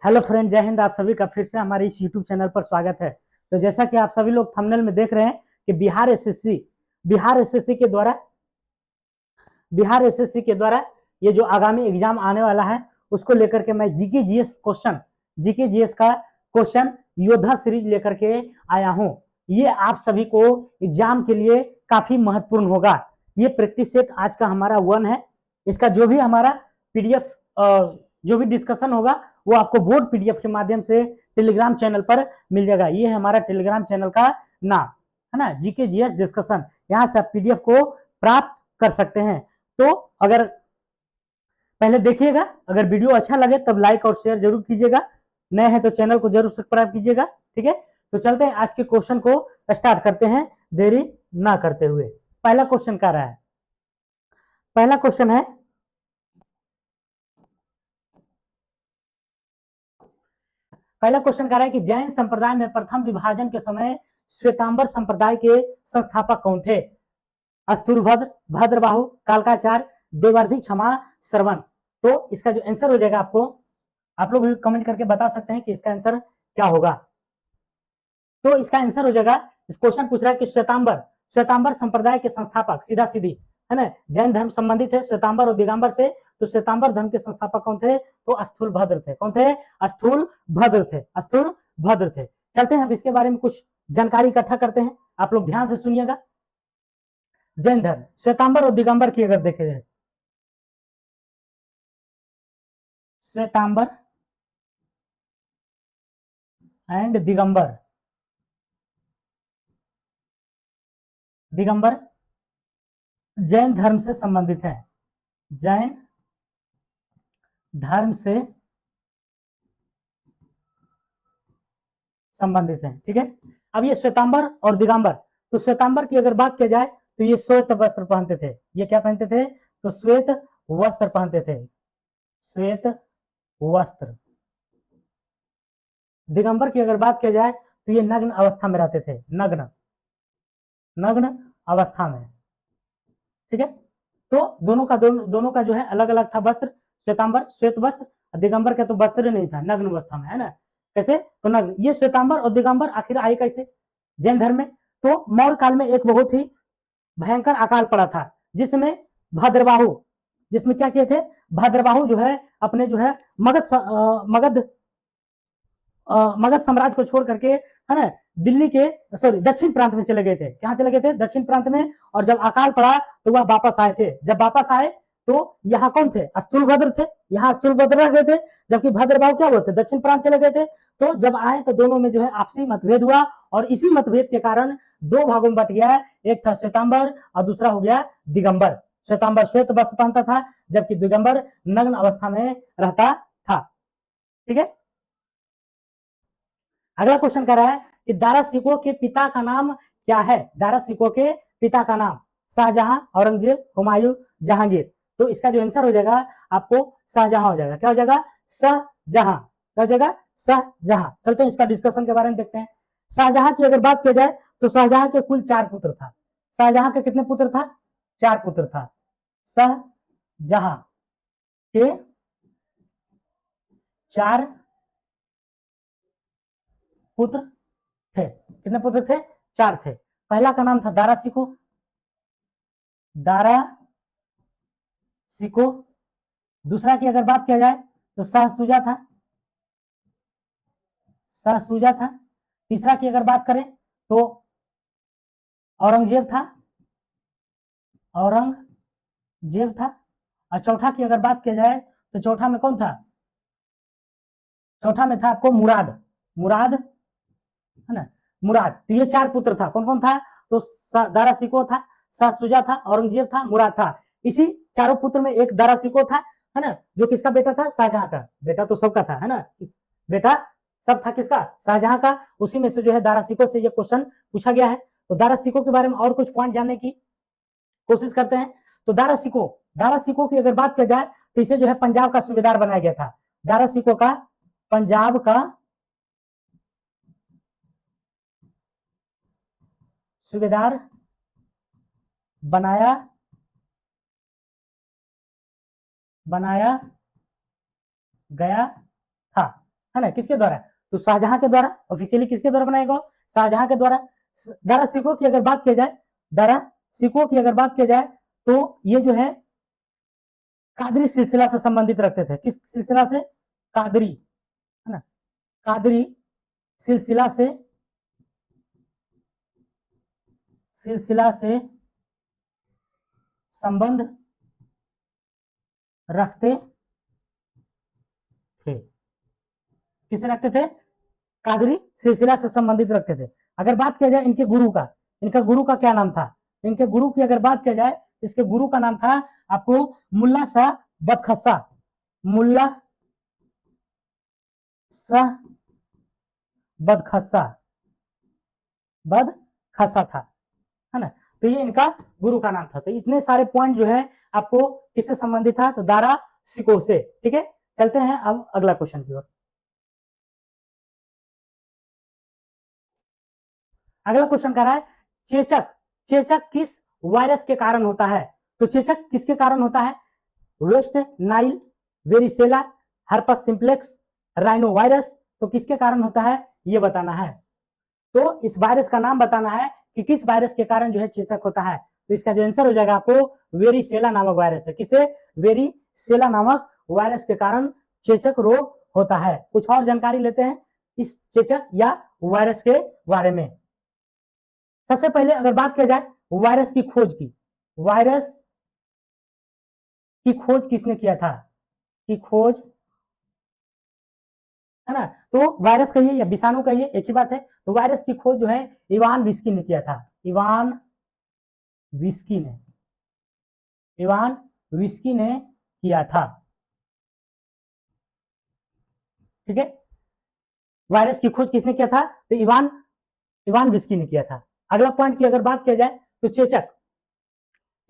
Hello friend, जय हिंद। आप सभी का फिर से हमारे इस यूट्यूब चैनल पर स्वागत है। तो जैसा कि आप सभी लोग थंबनेल में देख रहे हैं कि बिहार एसएससी के द्वारा ये जो आगामी एग्जाम आने वाला है उसको लेकर के मैं जीके जीएस का क्वेश्चन योद्धा सीरीज लेकर के आया हूं। ये आप सभी को एग्जाम के लिए काफी महत्वपूर्ण होगा। ये प्रैक्टिस सेट आज का हमारा 1 है। इसका जो भी हमारा पीडीएफ जो भी डिस्कशन होगा वो आपको बोर्ड पीडीएफ के माध्यम से टेलीग्राम चैनल पर मिल जाएगा। ये है हमारा टेलीग्राम चैनल का नाम, है ना, जीके जीएस डिस्कशन। यहाँ से आप पीडीएफ को प्राप्त कर सकते हैं। तो अगर पहले देखिएगा, अगर वीडियो अच्छा लगे तब लाइक और शेयर जरूर कीजिएगा। नए हैं तो चैनल को जरूर सब्सक्राइब कीजिएगा। ठीक है, तो चलते हैं आज के क्वेश्चन को स्टार्ट करते हैं देरी ना करते हुए। पहला क्वेश्चन क्या रहा है? पहला क्वेश्चन है, पहला क्वेश्चन कह रहा है कि जैन संप्रदाय में प्रथम विभाजन के समय श्वेतांबर संप्रदाय के संस्थापक कौन थे? स्थूलभद्र, भद्रबाहु, कालकाचार्य, देवर्धि, क्षमा, श्रवण। तो इसका जो आंसर हो जाएगा, आपको आप लोग भी कमेंट करके बता सकते हैं कि इसका आंसर क्या होगा। तो इसका आंसर हो जाएगा, इस क्वेश्चन पूछ रहा है कि श्वेतांबर संप्रदाय के संस्थापक, सीधा सीधी है ना, जैन धर्म संबंधित है श्वेतांबर और दिगंबर से। तो श्वेतांबर धर्म के संस्थापक कौन थे? तो स्थूल भद्र थे। कौन थे? स्थूल भद्र थे। स्थूल भद्र थे। चलते हैं अब इसके बारे में कुछ जानकारी इकट्ठा करते हैं। आप लोग ध्यान से सुनिएगा। जैन धर्म, श्वेतांबर और दिगंबर की अगर देखे जाए, श्वेतांबर एंड दिगंबर, दिगंबर जैन धर्म से संबंधित है। जैन धर्म से संबंधित है। ठीक है, अब ये श्वेतांबर और दिगंबर, तो श्वेतांबर की अगर बात की जाए तो ये श्वेत वस्त्र पहनते थे। ये क्या पहनते थे? तो श्वेत वस्त्र पहनते थे। श्वेत वस्त्र। दिगंबर की अगर बात की जाए तो ये नग्न अवस्था में रहते थे। नग्न, नग्न अवस्था में। ठीक है, तो दोनों का जो है अलग अलग था वस्त्र। श्वेतांबर श्वेत वस्त्र, दिगंबर का तो वस्त्र नहीं था, नग्न अवस्था में, है ना। कैसे? तो नग्न। ये श्वेतांबर और दिगंबर आखिर आए कैसे जैन धर्म में? तो मौर्य काल में एक बहुत ही भयंकर अकाल पड़ा था, जिसमें भद्रबाहु, जिसमें क्या किए थे? भद्रबाहु जो है अपने जो है मगध मगध साम्राज्य को छोड़ करके, है ना, दिल्ली के सॉरी दक्षिण प्रांत में चले गए थे। कहाँ चले गए थे? दक्षिण प्रांत में। और जब अकाल पड़ा तो वह वापस आए थे। जब वापस आए तो यहाँ कौन थे? स्थूलभद्र थे। यहाँ स्थूलभद्र रह गए थे, जबकि भद्रबाहु क्या बोलते? दक्षिण प्रांत चले गए थे। तो जब आए तो दोनों में जो है आपसी मतभेद हुआ, और इसी मतभेद के कारण दो भागों में बट गया। एक था श्वेतांबर और दूसरा हो गया दिगंबर। श्वेतांबर श्वेत वस्त्र पहनता था, जबकि दिगंबर नग्न अवस्था में रहता था। ठीक है, अगला क्वेश्चन कह रहा है कि दारा सिकोह के पिता का नाम क्या है? दारा सिकोह के पिता का नाम शाहजहां, औरंगजेब, हुमायूं, जहांगीर। तो इसका जो आंसर हो जाएगा आपको शाहजहां हो जाएगा। क्या हो जाएगा? शाहजहां। क्या हो जाएगा? शाहजहां। चलते हैं इसका डिस्कशन के बारे में देखते हैं। शाहजहां की अगर बात की जाए तो शाहजहां के कुल 4 पुत्र था। शाहजहां के कितने पुत्र था? 4 पुत्र था। शाहजहां के 4 पुत्र थे। कितने पुत्र थे? 4 थे। पहला का नाम था दारा सिकोह, दारा सिकोह। दूसरा की अगर बात किया जाए तो शाहसुजा था, शाहसुजा था। तीसरा की अगर बात करें तो औरंगजेब था, औरंगजेब था। और चौथा की अगर बात किया जाए तो चौथा में कौन था? चौथा में था आपको मुराद, मुराद, है ना, मुराद। तो ये 4 पुत्र था। कौन कौन था? तो दारा सिकोह था, शाहसुजा था, औरंगजेब था, मुराद था। इसी चारों पुत्र में एक दारा सिकोह था, है ना, जो किसका बेटा था? शाहजहां का। बेटा तो सबका था, है ना, बेटा सब था किसका? शाहजहां का। उसी में से जो है दारा सिकोह से ये क्वेश्चन पूछा गया है। तो दारा सिकोह के बारे में और कुछ पॉइंट जानने की कोशिश करते हैं। तो दारा सिकोह की अगर बात की जाए तो इसे जो है पंजाब का सूबेदार बनाया गया था। दारा सिकोह का पंजाब का सूबेदार बनाया बनाया गया था, है ना, किसके द्वारा, तो शाहजहां के द्वारा, ऑफिशियली किसके द्वारा बनाया गया, शाहजहां के द्वारा। दारा सिकोह की अगर बात किया जाए, दारा सिकोह की अगर बात किया जाए तो ये जो है कादरी सिलसिला से संबंधित रखते थे, किस सिलसिला से, कादरी, है ना, कादरी सिलसिला से, सिलसिला से संबंध रखते थे, किसे रखते थे, कादरी सिलसिला से संबंधित रखते थे। अगर बात किया जाए इनके गुरु का, इनका गुरु का क्या नाम था, इनके गुरु की अगर बात किया जाए, इसके गुरु का नाम था आपको मुल्ला शाह बदखसा, मुल्ला शाह बदखसा, बदखसा था, है ना, तो ये इनका गुरु का नाम था। तो इतने सारे पॉइंट जो है आपको किससे संबंधित था, तो दारा सिकोह से। ठीक है, चलते हैं अब अगला क्वेश्चन की ओर। अगला क्वेश्चन कह रहा है चेचक, चेचक किस वायरस के कारण होता है, तो चेचक किसके कारण होता है, West Nile, varicella, herpes simplex, rhino virus, तो किसके कारण होता है ये बताना है। तो इस वायरस का नाम बताना है कि किस वायरस के कारण जो है चेचक होता है। तो इसका जो आंसर हो जाएगा आपको वेरिसेला नामक वायरस है, किसे, वेरिसेला नामक वायरस के कारण चेचक रोग होता है। कुछ और जानकारी लेते हैं इस चेचक या वायरस के बारे में। सबसे पहले अगर बात किया जाए वायरस की खोज की, वायरस की खोज किसने किया था, की खोज, है ना, तो वायरस कहिए या विषाणु कहिए एक ही बात है। तो वायरस की खोज जो है इवान विस्की ने किया था, इवान विस्की ने, इवान विस्की ने किया था। ठीक है, वायरस की खोज किसने किया था, तो इवान, इवान विस्की ने किया था। अगला पॉइंट की अगर बात किया जाए तो चेचक,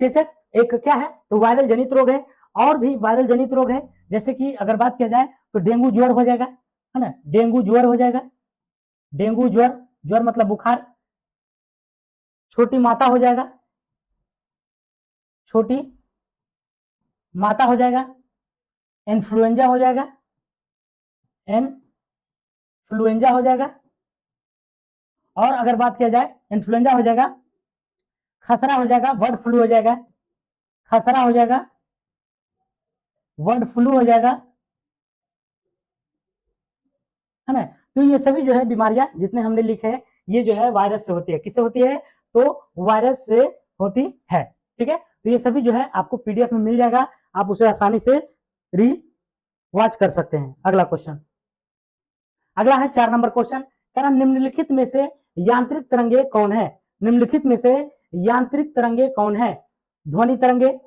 चेचक एक क्या है, तो वायरल जनित रोग है। और भी वायरल जनित रोग है, जैसे कि अगर बात किया जाए तो डेंगू ज्वर हो जाएगा, है ना, डेंगू ज्वर हो जाएगा, डेंगू ज्वर, ज्वर मतलब बुखार, छोटी माता हो जाएगा, छोटी माता हो जाएगा, इन्फ्लुएंजा हो जाएगा, इन्फ्लुएंजा हो जाएगा। और अगर बात किया जाए इन्फ्लुएंजा हो जाएगा, खसरा हो जाएगा, बर्ड फ्लू हो जाएगा, खसरा हो जाएगा, बर्ड फ्लू हो जाएगा, है ना। तो ये सभी जो है बीमारियां जितने हमने लिखे हैं ये जो है वायरस से होती है, किससे होती है, तो वायरस से होती है। ठीक है, तो ये सभी जो है आपको पीडीएफ में मिल जाएगा, आप उसे आसानी से री वॉच कर सकते हैं। अगला क्वेश्चन, अगला है 4 नंबर क्वेश्चन, कह रहा निम्नलिखित में से यांत्रिक तरंगे कौन है, निम्नलिखित में से यांत्रिक तरंगे कौन है, ध्वनि तरंगे,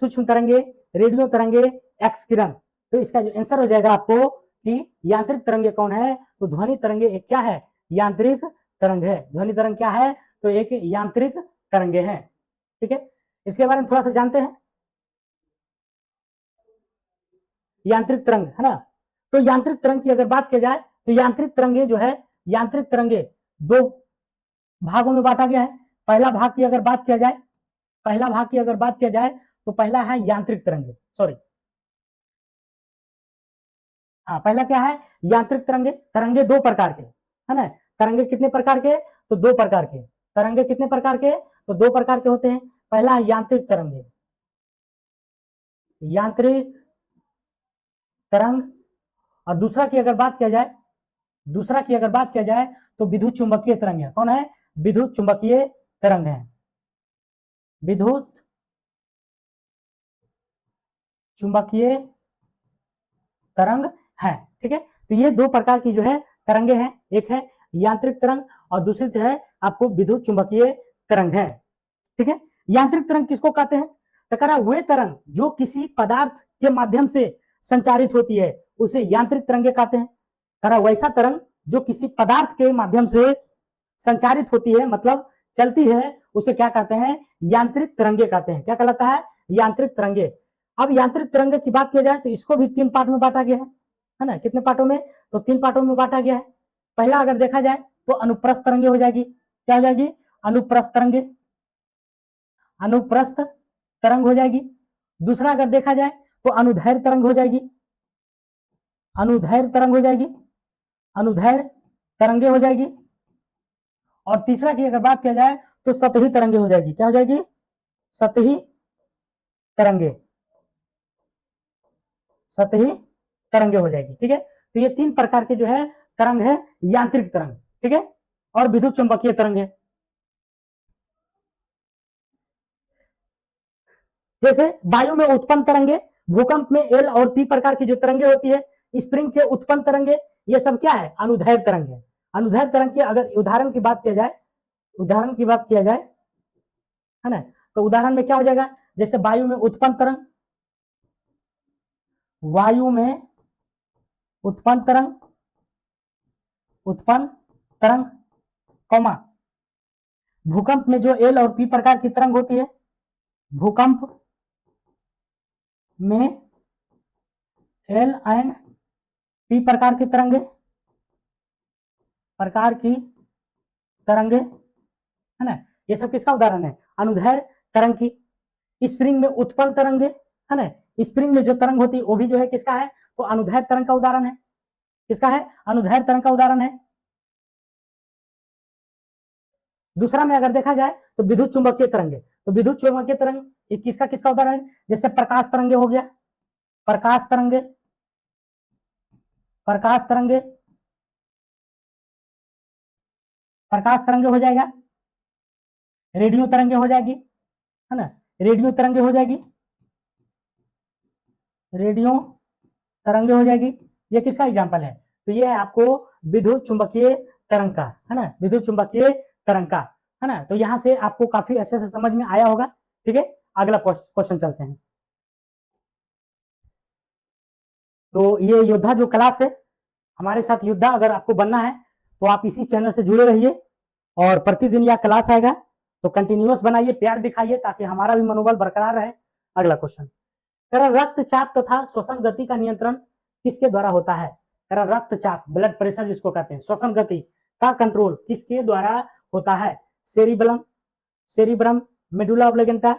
सूक्ष्म तरंगे, रेडियो तरंगे, एक्स किरण। तो इसका जो आंसर हो जाएगा आपको कि यांत्रिक तरंगे कौन है, तो ध्वनि तरंगे एक क्या है, यांत्रिक तरंग है। ध्वनि तरंग क्या है, तो एक यांत्रिक तरंगे है। ठीक है, इसके बारे में थोड़ा सा जानते हैं, यांत्रिक तरंग, है ना। तो यांत्रिक तरंग की अगर बात की जाए तो यांत्रिक तरंगे जो है, यांत्रिक तरंगे दो भागों में बांटा गया है। पहला भाग की अगर बात किया जाए, पहला भाग की अगर बात किया जाए तो पहला है यांत्रिक तरंगे, सॉरी, हाँ पहला क्या है, यांत्रिक तरंगे, तरंगे दो प्रकार के, है ना, तरंगे कितने प्रकार के, तो दो प्रकार के, तरंगे कितने प्रकार के, तो दो प्रकार के होते हैं। पहला है यांत्रिक तरंगे, यांत्रिक तरंग, और दूसरा की अगर बात किया जाए, दूसरा की अगर बात किया जाए तो विद्युत चुंबकीय तरंग है। कौन है, विद्युत चुंबकीय तरंग है, विद्युत चुंबकीय तरंग है। ठीक है, तो ये दो प्रकार की जो है तरंगे हैं, एक है यांत्रिक तरंग और दूसरी जो है आपको विद्युत चुंबकीय तरंग है। ठीक है, यांत्रिक तरंग किसको कहते हैं, तो कह रहा वे तरंग जो किसी पदार्थ के माध्यम से संचारित होती है उसे यांत्रिक तरंगे कहते हैं। कह रहा वैसा तरंग जो किसी पदार्थ के माध्यम से संचारित होती है, मतलब चलती है, उसे क्या कहते हैं, यांत्रिक तरंगे कहते हैं। क्या कहलाता है, यांत्रिक तरंगे। अब यांत्रिक तरंगे की बात किया जाए तो इसको भी 3 पार्ट में बांटा गया है ना, कितने पार्टों में, तो 3 पार्टों में बांटा गया है। पहला अगर देखा जाए तो अनुप्रस्थ तरंगे हो जाएगी, क्या हो जाएगी, अनुप्रस्थ तरंगे, अनुप्रस्थ तरंग हो जाएगी। दूसरा अगर देखा जाए तो अनुदैर्ध्य तरंग हो जाएगी, अनुदैर्घ्य तरंग हो जाएगी, अनुदैर्घ्य तरंगे हो जाएगी। और तीसरा की अगर बात किया जाए तो सतही तरंगे हो जाएगी। क्या हो जाएगी? सतही तरंगे, सतही तरंगे हो जाएगी। ठीक है, तो ये तीन प्रकार के जो है तरंग है, यांत्रिक तरंग, ठीक है, और विद्युत चुंबकीय तरंग है। जैसे वायु में उत्पन्न तरंगे, भूकंप में एल और पी प्रकार की जो तरंगे होती है, स्प्रिंग के उत्पन्न तरंगे, ये सब क्या है? अनुदैर्घ्य तरंग है। अनुदैर्घ्य तरंग की अगर उदाहरण की बात किया जाए, उदाहरण की बात किया जाए, है ना, तो उदाहरण में क्या हो जाएगा? जैसे वायु में उत्पन्न तरंग, वायु में उत्पन्न तरंग, उत्पन्न तरंग, कौमा, भूकंप में जो एल और पी प्रकार की तरंग होती है, भूकंप में एल एंड पी प्रकार की तरंगे, प्रकार की तरंगे, है ना, ये सब किसका उदाहरण है? अनुदैर्घ्य तरंग की। स्प्रिंग में उत्पन्न तरंगे, है ना, स्प्रिंग में जो तरंग होती है वो भी जो है किसका है? तो अनुदैर्घ्य तरंग का उदाहरण है। किसका है? अनुदैर्घ्य तरंग का उदाहरण है। दूसरा में अगर देखा जाए तो विद्युत चुंबकीय तरंगे, तो विद्युत चुंबकीय तरंग ये किसका किसका उदाहरण है? जैसे प्रकाश तरंगे हो गया, प्रकाश तरंगे, प्रकाश तरंगे, प्रकाश तरंगे हो जाएगा, रेडियो तरंगे हो जाएगी, है ना, रेडियो तरंगे हो जाएगी, रेडियो तरंगे हो जाएगी। ये किसका एग्जांपल है? तो ये है आपको विद्युत चुंबकीय तरंग का, है ना, विद्युत चुंबकीय तरंग का, है ना। तो यहां से आपको काफी अच्छे से समझ में आया होगा। ठीक है, अगला क्वेश्चन चलते हैं। तो ये योद्धा जो क्लास है, हमारे साथ योद्धा अगर आपको बनना है तो आप इसी चैनल से जुड़े रहिए और प्रतिदिन यह क्लास आएगा, तो कंटिन्यूअस बनाइए, प्यार दिखाइए ताकि हमारा भी मनोबल बरकरार रहे। अगला क्वेश्चन, रक्तचाप तथा श्वसन गति का नियंत्रण किसके द्वारा होता है? रक्तचाप, ब्लड प्रेशर जिसको कहते हैं, श्वसन गति का कंट्रोल किसके द्वारा होता है? सेरिबलम, सेरिब्रम, मेडुला ऑब्लिगेंटा,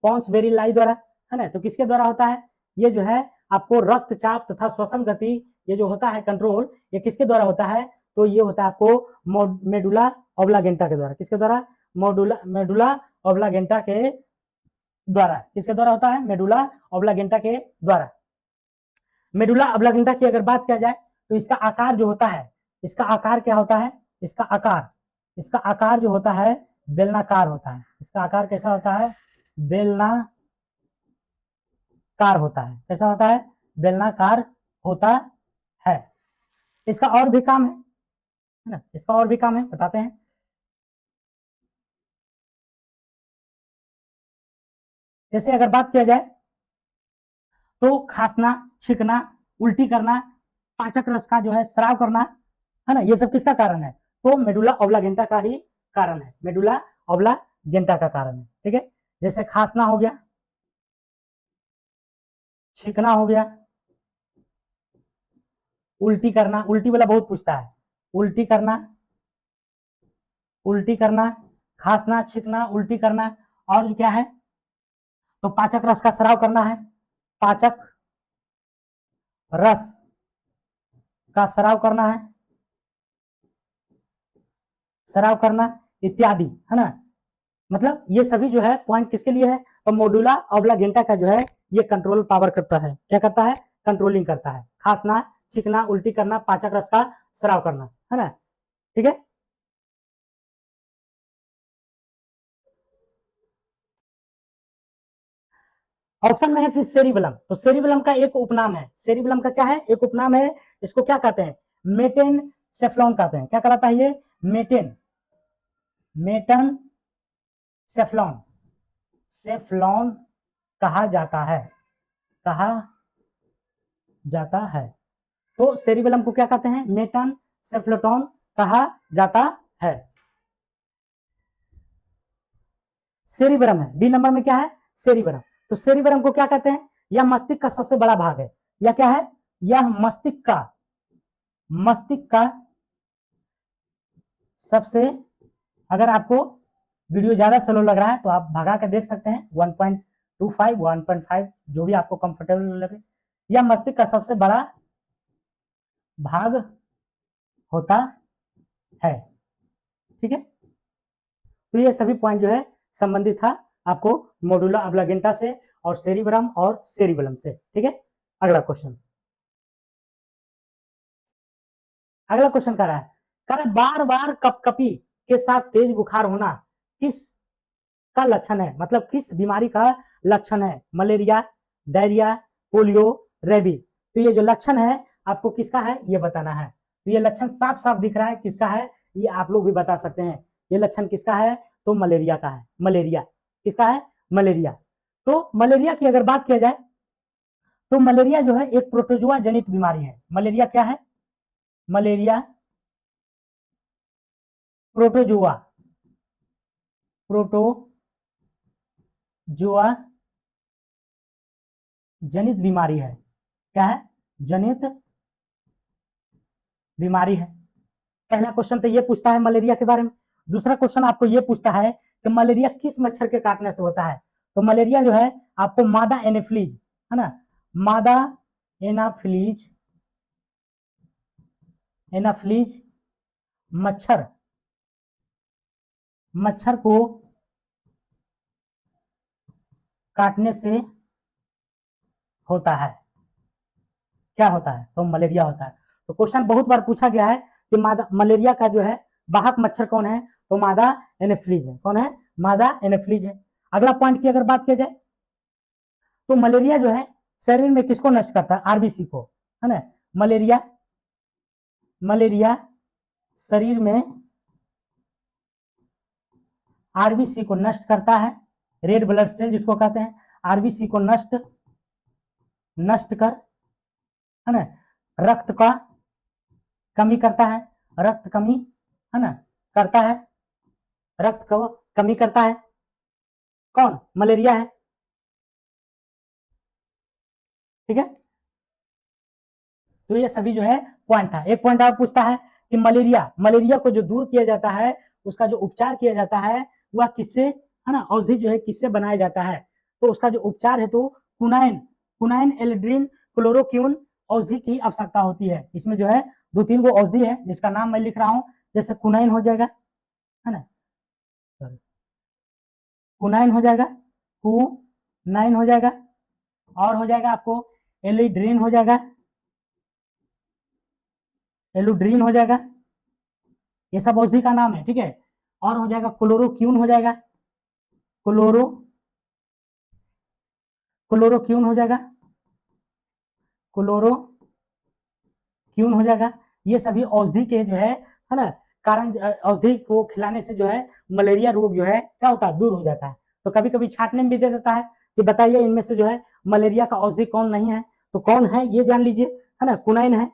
पॉन्स वेरिलाई द्वारा, है ना। तो किसके द्वारा होता है? ये जो है आपको रक्तचाप तथा श्वसन गति, ये जो होता है कंट्रोल, ये किसके द्वारा होता है? तो ये होता है आपको मेडुला ऑब्लिगेंटा के द्वारा। किसके द्वारा? मेडुला ऑब्लिगेंटा के द्वारा। किसके द्वारा होता है? मेडुला ऑब्लिगेंटा के द्वारा। मेडुला ऑब्लिगेंटा की अगर बात किया जाए तो इसका आकार जो होता है, इसका आकार क्या होता है? इसका आकार, इसका आकार जो होता है बेलनाकार होता है। इसका आकार कैसा होता है? बेलनाकार होता है। कैसा होता है? बेलनाकार होता है। इसका और भी काम है ना, इसका और भी काम है, बताते हैं। जैसे अगर बात किया जाए तो खांसना, छींकना, उल्टी करना, पाचक रस का जो है स्राव करना, है ना, ये सब किसका कारण है? तो मेडुला ऑब्लिगेंटा का ही कारण है, मेडुला ऑब्लिगेंटा का कारण है। ठीक है, जैसे खांसना हो गया, छींकना हो गया, उल्टी करना, उल्टी वाला बहुत पूछता है, उल्टी करना, उल्टी करना, खांसना, छींकना, उल्टी करना, और क्या है? तो पाचक रस का स्राव करना है, पाचक रस का स्राव करना है, स्राव करना इत्यादि, है ना। मतलब ये सभी जो है पॉइंट किसके लिए है? तो मोडुला ऑब्लिगेंटा का जो है ये कंट्रोल पावर करता है। क्या करता है? कंट्रोलिंग करता है। खांसना, छींकना, उल्टी करना, पाचक रस का स्राव करना, है ना। ठीक है, ऑप्शन में है फिर सेरिबलम। तो सेरिबलम का एक उपनाम है, सेरिबलम का क्या है? एक उपनाम है। इसको क्या कहते हैं? मेटेन सेफ्लॉन कहते हैं। क्या कहलाता है ये? मेटेन, मेटन सेफ्लॉन, सेफ्लॉन कहा जाता है, कहा जाता है। तो सेरिबेलम को क्या कहते हैं? मेटन सेफ्लोटोन कहा जाता है। सेरिबेरम है, बी नंबर में क्या है? सेरिबेरम। तो सेरिबेरम को क्या कहते हैं? यह मस्तिष्क का सबसे बड़ा भाग है। यह क्या है? यह मस्तिष्क का, मस्तिष्क का सबसे, अगर आपको वीडियो ज्यादा स्लो लग रहा है तो आप भगा के देख सकते हैं, 1.25 1.5 जो भी आपको कंफर्टेबल लगे। यह मस्तिष्क का सबसे बड़ा भाग होता है। ठीक है, तो ये सभी पॉइंट जो है संबंधित था आपको मोडुला ऑब्लागेंटा से और सेरिब्रम और सेरिबेलम से। ठीक है, अगला क्वेश्चन, अगला क्वेश्चन कह रहा है बार बार कपकपी के साथ तेज बुखार होना किस का लक्षण है, मतलब किस बीमारी का लक्षण है? Malaria, diarrhoea, polio, rabies. तो ये जो लक्षण है आपको किसका है ये बताना है। तो ये लक्षण साफ साफ दिख रहा है किसका है, ये आप लोग भी बता सकते हैं। ये लक्षण किसका है? तो मलेरिया का है। मलेरिया किसका है? मलेरिया। तो मलेरिया की अगर बात किया जाए तो मलेरिया जो है एक प्रोटोजुआ जनित बीमारी है। मलेरिया क्या है? मलेरिया प्रोटोजुआ, प्रोटोजुआ जनित बीमारी है। क्या है? जनित बीमारी है। पहला क्वेश्चन तो ये पूछता है मलेरिया के बारे में। दूसरा क्वेश्चन आपको ये पूछता है कि मलेरिया किस मच्छर के काटने से होता है। तो मलेरिया जो है आपको मादा एनाफिलीज, है ना, मादा एनाफिलीज, एनाफिलीज मच्छर, मच्छर को काटने से होता है। क्या होता है? तो मलेरिया होता है। तो क्वेश्चन बहुत बार पूछा गया है कि मादा मलेरिया का जो है वाहक मच्छर कौन है? तो मादा एनाफिलीज है। कौन है? मादा एनाफिलीज है। अगला पॉइंट की अगर बात की जाए तो मलेरिया जो है शरीर में किसको नष्ट करता है? आरबीसी को, है ना। मलेरिया, मलेरिया शरीर में आरबीसी को नष्ट करता है। रेड ब्लड सेल जिसको कहते हैं, आरबीसी को नष्ट नष्ट कर, है ना, रक्त का कमी करता है। रक्त कमी, है ना, करता है, रक्त को कमी करता है। कौन? मलेरिया है। ठीक है, तो ये सभी जो है पॉइंट था। एक पॉइंट आप पूछता है कि मलेरिया, मलेरिया को जो दूर किया जाता है, उसका जो उपचार किया जाता है वह किससे, है ना, औषधि जो है किससे बनाया जाता है? तो उसका जो उपचार है तो कुनाइन, कुनाइन एल्ड्रीन क्लोरोक्यून औषधि की आवश्यकता होती है। इसमें जो है 2-3 गो औषधि है जिसका नाम मैं लिख रहा हूँ। जैसे कुनाइन हो जाएगा, है ना, कुनाइन हो जाएगा, कुनाइन हो जाएगा, और हो जाएगा आपको एलिड्रीन हो जाएगा, एलुड्रीन हो जाएगा, ये सब औषधि का नाम है। ठीक है, और हो जाएगा क्लोरोक्यून हो जाएगा, क्लोरो क्लोरोक्यून हो जाएगा, क्लोरोक्यून हो जाएगा। ये सभी औषधि के जो है ना, कारण औषधि को खिलाने से जो है मलेरिया रोग जो है क्या होता है? दूर हो जाता है। तो कभी कभी छाटने में भी दे देता है कि बताइए इनमें से जो है मलेरिया का औषधि कौन नहीं है। तो कौन है ये जान लीजिए, है ना, कुनाइन है,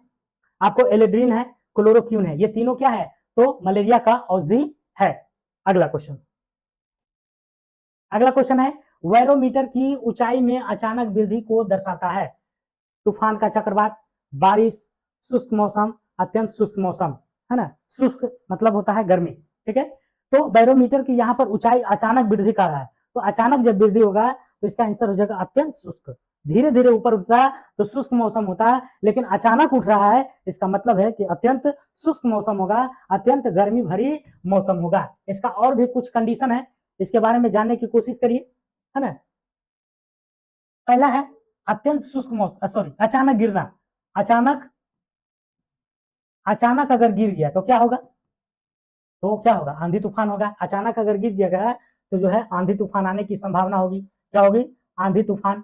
आपको एलेड्रीन है, क्लोरोक्यून है, ये तीनों क्या है? तो मलेरिया का औषधि है। अगला क्वेश्चन, अगला क्वेश्चन है बैरोमीटर की ऊंचाई में अचानक वृद्धि को दर्शाता है। तूफान का चक्रवात, बारिश, शुष्क मौसम, अत्यंत शुष्क मौसम, है ना। शुष्क मतलब होता है गर्मी। ठीक है, तो बैरोमीटर की यहाँ पर ऊंचाई अचानक वृद्धि कर रहा है, तो अचानक जब वृद्धि होगा तो इसका आंसर हो जाएगा अत्यंत शुष्क। धीरे धीरे ऊपर उठता है तो शुष्क मौसम होता है, लेकिन अचानक उठ रहा है इसका मतलब है कि अत्यंत शुष्क मौसम होगा, अत्यंत गर्मी भरी मौसम होगा। इसका और भी कुछ कंडीशन है, इसके बारे में जानने की कोशिश करिए, है ना। पहला है अत्यंत शुष्क मौसम, सॉरी, अचानक गिरना। अचानक, अचानक अगर गिर गया तो क्या होगा? तो क्या होगा? आंधी तूफान होगा। अचानक अगर गिर गया तो जो है आंधी तूफान आने की संभावना होगी। क्या होगी? आंधी तूफान,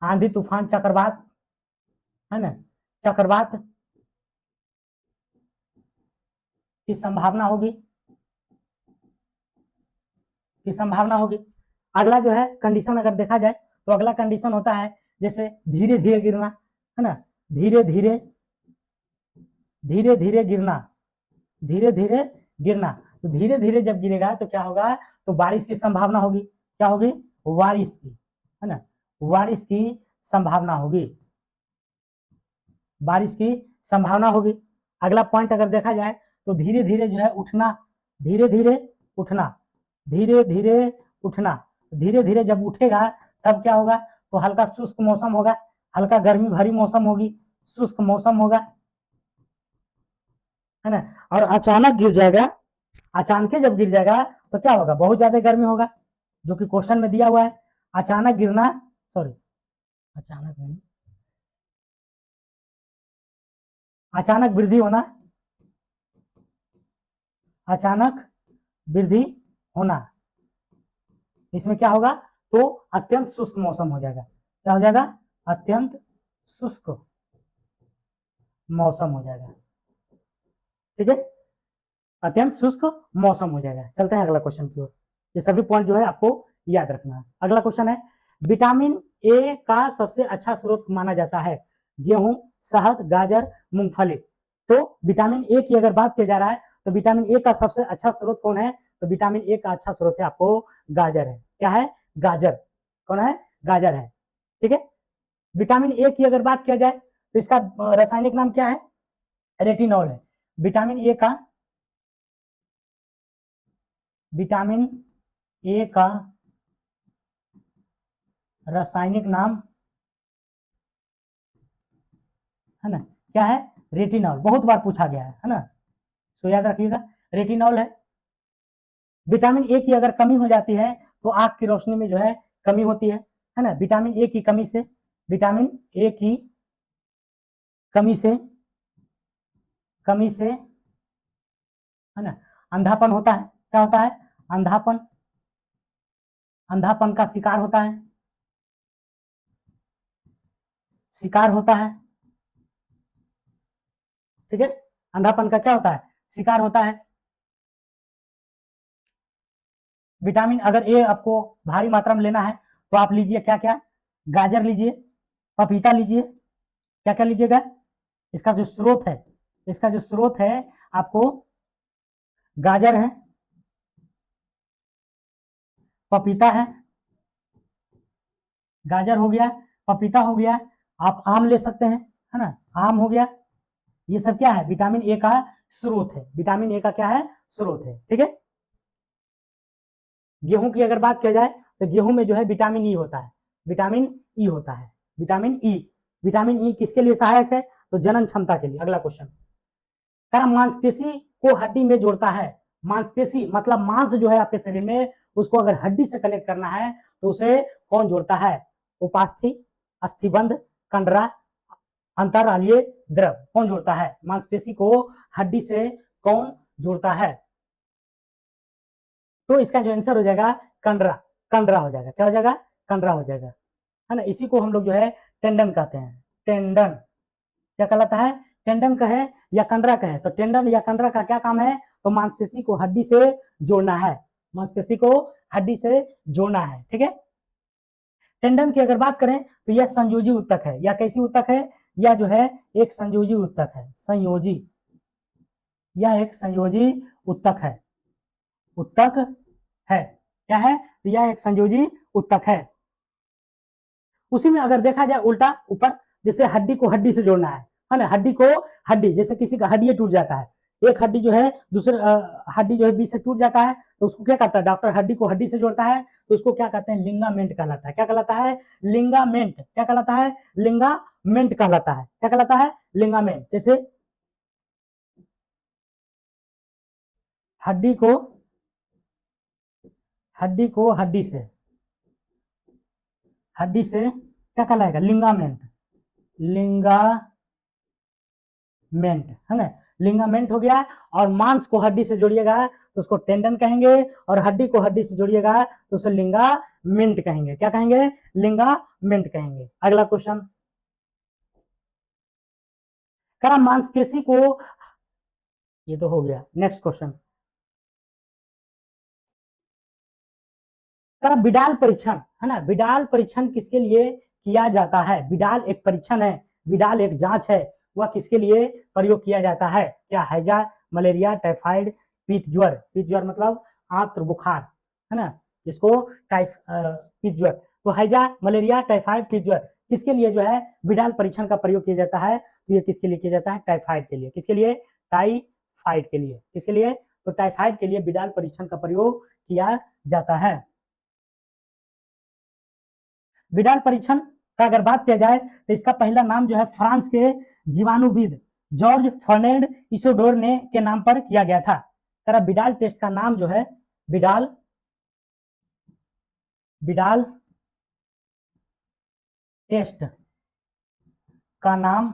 आंधी तूफान, चक्रवात, है ना, चक्रवात की संभावना होगी, की संभावना होगी। अगला जो है कंडीशन अगर देखा जाए तो अगला कंडीशन होता है जैसे धीरे धीरे गिरना, है ना, धीरे धीरे, धीरे धीरे गिरना, धीरे धीरे गिरना। तो धीरे धीरे जब गिरेगा तो क्या होगा? तो बारिश की संभावना होगी। क्या होगी? बारिश की, है ना, बारिश की संभावना होगी, बारिश की संभावना होगी। अगला पॉइंट अगर देखा जाए तो धीरे धीरे जो है उठना, धीरे धीरे उठना, धीरे धीरे उठना। धीरे धीरे जब उठेगा तब क्या होगा? तो हल्का शुष्क मौसम होगा, हल्का गर्मी भरी मौसम होगी, शुष्क मौसम होगा, है ना। और अचानक गिर जाएगा, अचानक जब गिर जाएगा तो क्या होगा, बहुत ज्यादा गर्मी होगा, जो कि क्वेश्चन में दिया हुआ है। अचानक गिरना, सॉरी अचानक नहीं, अचानक वृद्धि होना, अचानक वृद्धि होना, इसमें क्या होगा, तो अत्यंत शुष्क मौसम हो जाएगा। क्या हो जाएगा, अत्यंत शुष्क मौसम हो जाएगा, ठीक है, अत्यंत शुष्क मौसम हो जाएगा। चलते हैं अगला क्वेश्चन की ओर। ये सभी पॉइंट जो है आपको याद रखना है। अगला क्वेश्चन है, विटामिन ए का सबसे अच्छा स्रोत माना जाता है गेहूं, शहद, गाजर, मूंगफली। तो विटामिन ए की अगर बात किया जा रहा है तो विटामिन ए का सबसे अच्छा स्रोत कौन है, तो विटामिन ए का अच्छा स्रोत है आपको गाजर है। क्या है, गाजर, कौन है, गाजर है, ठीक है। विटामिन ए की अगर बात किया जाए तो इसका रासायनिक नाम क्या है, रेटिनॉल है। विटामिन ए का, विटामिन ए का रासायनिक नाम है ना, क्या है, रेटिनॉल। बहुत बार पूछा गया है ना, तो याद रखिएगा, रेटिनॉल है। विटामिन ए की अगर कमी हो जाती है तो आंख की रोशनी में जो है कमी होती है ना। विटामिन ए की कमी से, विटामिन ए की कमी से, कमी से, है ना, अंधापन होता है। क्या होता है, अंधापन, अंधापन का शिकार होता है, शिकार होता है, ठीक है। अंधापन का क्या होता है, शिकार होता है। विटामिन अगर ए आपको भारी मात्रा में लेना है तो आप लीजिए क्या क्या, गाजर लीजिए, पपीता लीजिए, क्या क्या लीजिएगा, इसका जो स्रोत है, इसका जो स्रोत है आपको गाजर है, पपीता है, गाजर हो गया, पपीता हो गया, आप आम ले सकते हैं, है ना, आम हो गया। ये सब क्या है, विटामिन ए का स्रोत है, विटामिन ए का क्या है, स्रोत है, ठीक है। गेहूं की अगर बात किया जाए तो गेहूं में जो है विटामिन ई होता है, विटामिन ई होता है, विटामिन ई। विटामिन ई किसके लिए सहायक है, तो जनन क्षमता के लिए। अगला क्वेश्चन, क्या मांसपेशी को हड्डी में जोड़ता है, मांसपेशी मतलब मांस जो है आपके शरीर में, उसको अगर हड्डी से कनेक्ट करना है तो उसे कौन जोड़ता है, उपास्थि, अस्थिबंध, कंडरा, अंतरालीय द्रव, कौन जोड़ता है, मांसपेशी को हड्डी से कौन जोड़ता है, तो इसका जो आंसर हो जाएगा कंडरा, कंडरा हो जाएगा। क्या हो जाएगा, कंडरा हो जाएगा, है ना। इसी को हम लोग जो है टेंडन कहते हैं, टेंडन, क्या कहलाता है, टेंडन का है या कंडरा का है। तो टेंडन या कंडरा का क्या काम है, तो मांसपेशी को हड्डी से जोड़ना है, मांसपेशी को हड्डी से जोड़ना है, ठीक है। टेंडन की अगर बात करें तो यह संयोजी उत्तक है, या कैसी उत्तक है, यह जो है एक संयोजी उत्तक है, संयोजी, यह एक संयोजी उत्तक है, उत्तक है, क्या है, तो यह एक संयोजी उत्तक है। उसी में अगर देखा जाए उल्टा ऊपर, जैसे हड्डी को हड्डी से जोड़ना है ना, हड्डी को हड्डी, जैसे किसी का हड्डी टूट जाता है, एक हड्डी जो है दूसरे हड्डी जो है बीच से टूट जाता है, तो उसको क्या कहता है, डॉक्टर हड्डी को हड्डी से जोड़ता है तो उसको क्या कहते हैं, लिंगामेंट कहलाता है। क्या कहलाता है, लिंगामेंट, क्या कहलाता है, लिंगामेंट कहलाता है। क्या कहलाता है, लिंगामेंट। जैसे हड्डी को, हड्डी को हड्डी से, हड्डी से क्या कहलाएगा, लिंगामेंट, लिंगामेंट, है ना, लिंगामेंट हो गया। और मांस को हड्डी से जोड़िएगा तो उसको टेंडन कहेंगे, और हड्डी को हड्डी से जोड़िएगा तो उसे लिंगामेंट कहेंगे। क्या कहेंगे, लिंगामेंट कहेंगे। अगला क्वेश्चन, करा मांसपेशी को, ये तो हो गया, नेक्स्ट क्वेश्चन, करा बिडाल परीक्षण, है ना, बिडाल परीक्षण किसके लिए किया जाता है, बिडाल एक परीक्षण है, बिडाल एक जांच है, वह किसके लिए प्रयोग किया जाता है, क्या हैजा, मलेरिया, टाइफाइड, पीत ज्वर, पीत ज्वर मतलब आंत्र बुखार, है ना, जिसको पीत ज्वर, तो हैजा, मलेरिया, टाइफाइड, पीत ज्वर, किसके लिए जो है बिडाल परीक्षण का प्रयोग किया जाता है, तो ये किसके लिए किया जाता है, टाइफाइड के लिए। किसके लिए, टाइफाइड के लिए, किसके लिए, तो टाइफाइड के लिए बिडाल परीक्षण का प्रयोग किया जाता है। विडाल परीक्षण का अगर बात किया जाए तो इसका पहला नाम जो है फ्रांस के जीवाणुविद जॉर्ज फर्नेंड इसोडोर ने के नाम पर किया गया था। तरह बिडाल टेस्ट का नाम जो है बिडाल बिडाल टेस्ट का नाम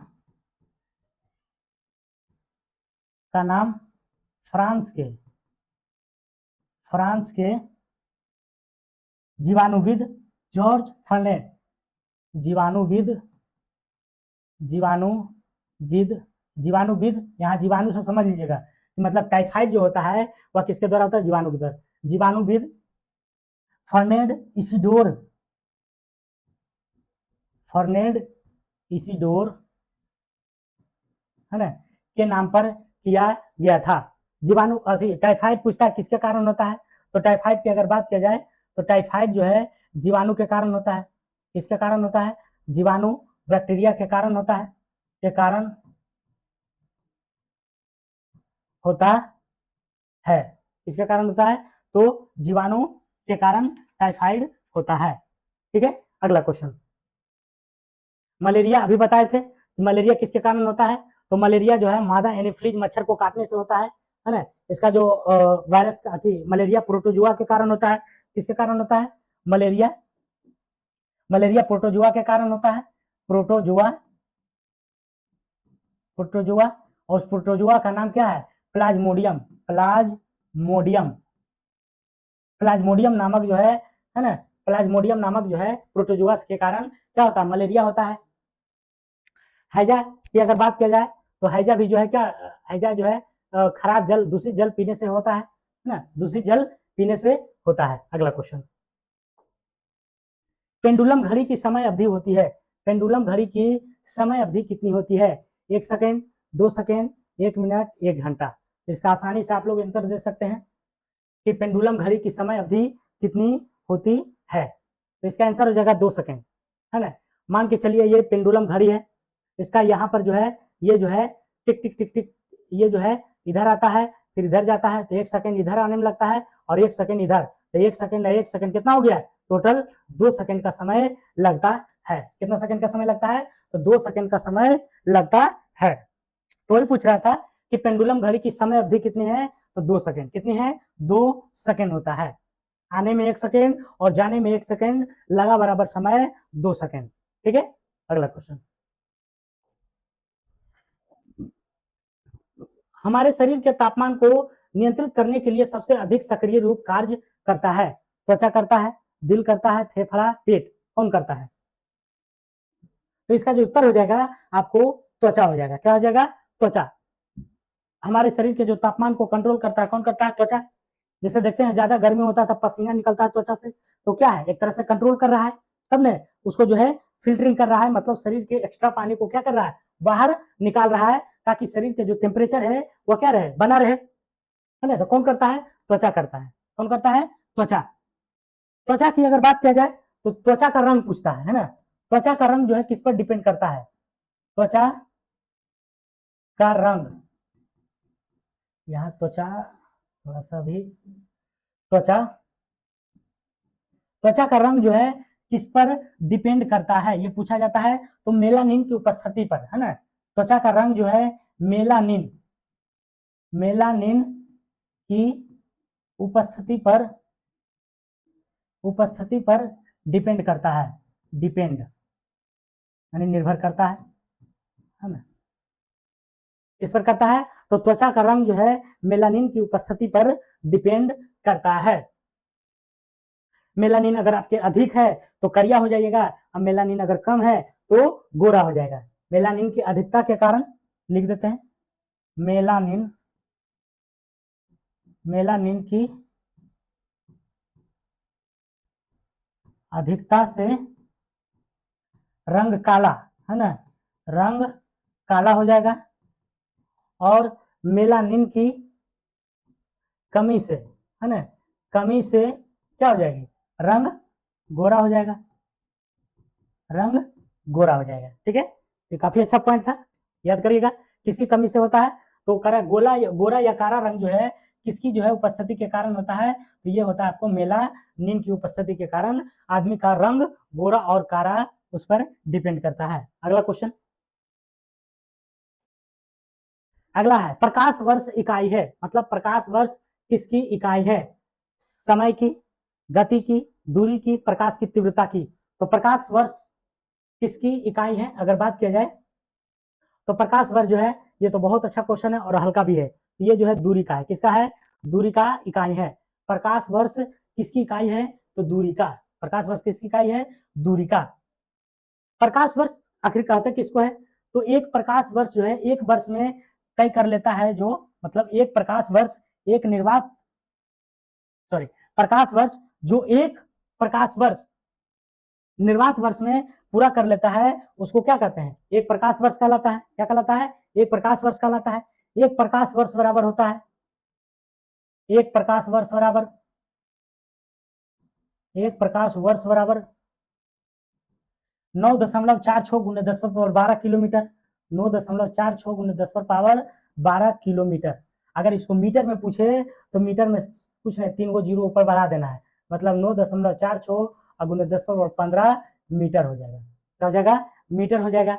फ्रांस के जीवाणुविद जॉर्ज फर्नेंड जीवाणुविद यहाँ जीवाणु से समझ लीजिएगा, मतलब टाइफाइड जो होता है वह किसके द्वारा होता है? जीवाणु के द्वारा। जीवाणुविद फर्नेंड इसिडोर है ना के नाम पर किया गया था। जीवाणु टाइफाइड पूछता है किसके कारण होता है, तो टाइफाइड की अगर बात किया जाए तो टाइफाइड जो है जीवाणु के कारण होता है। किसके कारण होता है? जीवाणु बैक्टीरिया के कारण होता है, इसके कारण होता है, तो जीवाणु के कारण टाइफाइड होता है। ठीक है, अगला क्वेश्चन। मलेरिया अभी बताए थे, मलेरिया किसके कारण होता है? तो मलेरिया जो है मादा एनोफिलीज मच्छर को काटने से होता है ना। इसका जो वायरस का मलेरिया प्रोटोजुआ के कारण होता है। किसके कारण होता है? मलेरिया प्रोटोजुआ के कारण होता है। प्रोटोजुआ और उस प्रोटोजुआ का नाम क्या है? प्लाज्मोडियम नामक जो है ना, प्लाज्मोडियम नामक जो है प्रोटोजुआ के कारण क्या होता है? मलेरिया होता है। हैजा की अगर बात किया जाए तो हैजा भी जो है क्या, हैजा जो है खराब जल, दूषित जल पीने से होता है ना, दूषित जल पीने से होता है। अगला क्वेश्चन। पेंडुलम घड़ी की समय अवधि होती है, पेंडुलम घड़ी की समय अवधि कितनी होती है? 1 सेकेंड, 2 सेकेंड, 1 मिनट, 1 घंटा। इसका आसानी से आप लोग उत्तर दे सकते हैं कि पेंडुलम घड़ी की समय अवधि कितनी होती है। तो इसका आंसर हो जाएगा 2 सेकेंड, है ना। मान के चलिए ये पेंडुलम घड़ी है, इसका यहाँ पर जो है ये जो है टिक टिक टिक टिक, ये जो है इधर आता है फिर इधर जाता है, तो 1 सेकेंड इधर आने में लगता है और 1 सेकेंड इधर, तो 1 सेकेंड 1 सेकेंड कितना हो गया? टोटल 2 सेकेंड का समय लगता है। कितना सेकेंड का समय लगता है? तो 2 सेकेंड का समय लगता है। तो वही पूछ रहा था कि पेंडुलम घड़ी की समय अवधि कितनी है, तो 2 सेकेंड। कितनी है? 2 सेकेंड होता है। आने में 1 सेकेंड और जाने में 1 सेकेंड, लगा बराबर समय 2 सेकेंड। ठीक है, अगला क्वेश्चन। हमारे शरीर के तापमान को नियंत्रित करने के लिए सबसे अधिक सक्रिय रूप कार्य करता है? त्वचा करता है, दिल करता है, फेफड़ा, पेट, कौन करता है? तो इसका जो उत्तर हो जाएगा आपको त्वचा हो जाएगा। क्या हो जाएगा? त्वचा। हमारे शरीर के जो तापमान को कंट्रोल करता है, कौन करता है? त्वचा। जैसे देखते हैं ज्यादा गर्मी होता है तब पसीना निकलता है त्वचा से, तो क्या है? एक तरह से कंट्रोल कर रहा है, तब ने उसको जो है फिल्टरिंग कर रहा है, मतलब शरीर के एक्स्ट्रा पानी को क्या कर रहा है? बाहर निकाल रहा है, ताकि शरीर के जो टेम्परेचर है वो क्या रहे? बना रहे, है ना। तो कौन करता है? त्वचा करता है। कौन करता है? त्वचा। त्वचा की अगर बात किया जाए तो त्वचा का रंग पूछता है ना। त्वचा का रंग जो है किस पर डिपेंड करता है? त्वचा का रंग, यहाँ त्वचा थोड़ा सा भी, त्वचा त्वचा का रंग जो है किस पर डिपेंड करता है, ये पूछा जाता है। तो मेलानिन की उपस्थिति पर, है ना। त्वचा का रंग जो है मेलानिन की उपस्थिति पर डिपेंड करता है। डिपेंड यानी निर्भर करता है ना, इस पर करता है। तो त्वचा का रंग जो है मेलानिन की उपस्थिति पर डिपेंड करता है। मेलानिन अगर आपके अधिक है तो करिया हो जाइएगा, और मेलानिन अगर कम है तो गोरा हो जाएगा। मेलानिन की अधिकता के कारण लिख देते हैं, मेलानिन की अधिकता से रंग काला, है ना, रंग काला हो जाएगा। और मेलानिन की कमी से, है ना, कमी से क्या हो जाएगी? रंग गोरा हो जाएगा, रंग गोरा हो जाएगा। ठीक है, ये काफी अच्छा पॉइंट था, याद करिएगा। किसकी कमी से होता है? तो गोरा या काला रंग जो है किसकी जो है उपस्थिति के कारण होता है? तो ये होता है आपको मेलानिन की उपस्थिति के कारण आदमी का रंग गोरा और काला उस पर डिपेंड करता है। अगला क्वेश्चन, अगला है प्रकाश वर्ष इकाई है, मतलब प्रकाश वर्ष किसकी इकाई है? समय की, गति की, दूरी की, प्रकाश की तीव्रता की। तो प्रकाश वर्ष किसकी इकाई है अगर बात किया जाए तो प्रकाश वर्ष जो है, ये तो बहुत अच्छा क्वेश्चन है और हल्का भी है। ये जो है दूरी का है, किसका है? दूरी का इकाई है। प्रकाश वर्ष किसकी इकाई है? तो दूरी का। प्रकाश वर्ष किसकी इकाई है? दूरी का। प्रकाश वर्ष आखिर कहते किसको है? तो एक प्रकाश वर्ष जो है एक वर्ष में तय कर लेता है, जो मतलब एक प्रकाश वर्ष एक निर्वात सॉरी प्रकाश वर्ष जो एक प्रकाश वर्ष निर्वात वर्ष में पूरा कर लेता है, उसको क्या कहते हैं? एक प्रकाश वर्ष कहलाता है। क्या कहलाता है? एक प्रकाश वर्ष कहलाता है। एक प्रकाश वर्ष बराबर होता है, एक प्रकाश वर्ष बराबर, एक प्रकाश वर्ष बराबर 9.46 गुने 10 पर पावर 12 किलोमीटर। 9.46 गुने 10 पर पावर 12 किलोमीटर। अगर इसको मीटर में पूछे तो मीटर में कुछ नहीं, 3 को जीरो ऊपर बढ़ा देना है, मतलब 9.46 गुने 10 पर 15 मीटर हो जाएगा। क्या हो जाएगा? मीटर हो जाएगा।